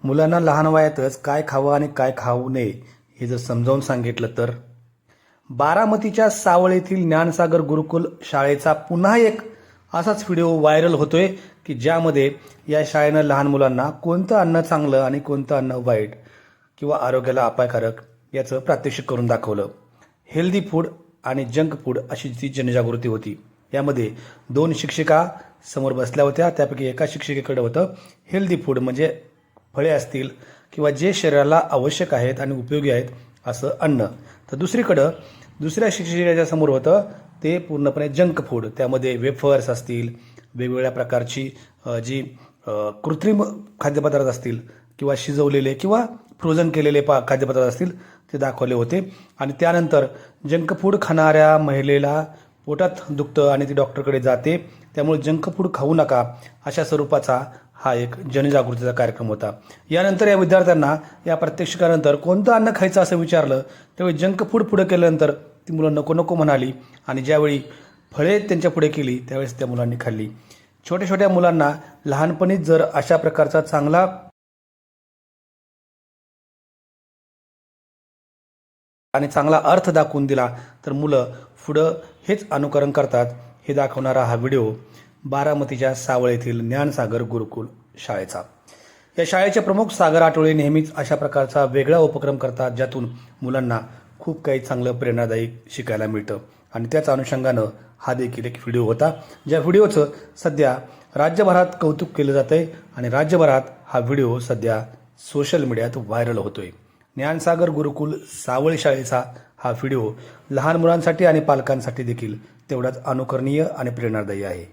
मुलांना लहान वयातच काय खावं आणि काय खाऊ नये हे जर समजावून सांगितलं तर बारामतीच्या सावळ येथील ज्ञानसागर गुरुकुल शाळेचा पुन्हा एक असाच व्हिडिओ व्हायरल होतोय की ज्यामध्ये या शाळेनं लहान मुलांना कोणतं अन्न चांगलं आणि कोणतं अन्न वाईट किंवा आरोग्याला अपायकारक याचं प्रात्यक्षिक करून दाखवलं. हेल्दी फूड आणि जंक फूड अशी ती जनजागृती होती. यामध्ये 2 शिक्षिका समोर बसल्या होत्या. त्यापैकी एका शिक्षिकेकडे होतं हेल्दी फूड म्हणजे फळे असतील किंवा जे शरीराला आवश्यक आहेत आणि उपयोगी आहेत असं अन्न, तर दुसरीकडं दुसऱ्या शिक्षिकेच्या समोर होतं ते पूर्णपणे जंक फूड. त्यामध्ये वेफर्स असतील, वेगवेगळ्या प्रकारची जी कृत्रिम खाद्यपदार्थ असतील किंवा शिजवलेले किंवा फ्रोझन केलेले खाद्यपदार्थ असतील ते दाखवले होते. आणि त्यानंतर जंक फूड खाणाऱ्या महिलेला पोटात दुखतं आणि ती डॉक्टरकडे जाते, त्यामुळे जंक फूड खाऊ नका अशा स्वरूपाचा हा एक जनजागृतीचा कार्यक्रम होता. यानंतर या विद्यार्थ्यांना या प्रात्यक्षिकानंतर कोणतं अन्न खायचं असं विचारलं त्यावेळी जंक फूड पुढे केल्यानंतर ती मुलं नको नको म्हणाली आणि ज्यावेळी फळे त्यांच्या पुढे केली त्यावेळेस त्या मुलांनी खाल्ली. छोट्या छोट्या मुलांना लहानपणीच जर अशा प्रकारचा चांगला आणि चांगला अर्थ दाखवून दिला तर मुलं पुढं हेच अनुकरण करतात हे दाखवणारा हा व्हिडिओ बारामतीच्या सावळ येथील ज्ञानसागर गुरुकुल शाळेचा. या शाळेचे प्रमुख सागर आठवळे नेहमीच अशा प्रकारचा वेगळा उपक्रम करतात ज्यातून मुलांना खूप काही चांगलं प्रेरणादायी शिकायला मिळतं. आणि त्याच अनुषंगानं हा देखील एक व्हिडिओ होता ज्या व्हिडिओचं सध्या राज्यभरात कौतुक केलं जात आहे आणि राज्यभरात हा व्हिडिओ सध्या सोशल मीडियात व्हायरल होतोय. ज्ञानसागर गुरुकुल सावळ शाळेचा हा व्हिडिओ लहान मुलांसाठी आणि पालकांसाठी देखील तेवढाच अनुकरणीय आणि प्रेरणादायी आहे.